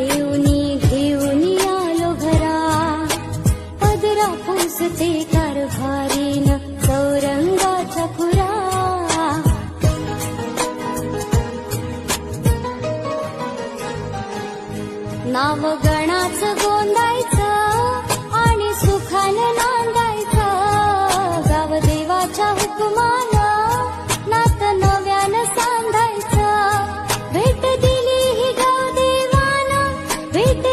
देऊनी घेऊनी आलो घरा, पदरा पुसते कारभारीन चौरंगाच्या खुरा. नाव गणाचं गोंदायचं आणि सुखानं नांदायचं, गाव देवाच्या हुकुमानं नात नव्यानं सांधायचं. भेट दिली ही गाव देवानं, भेट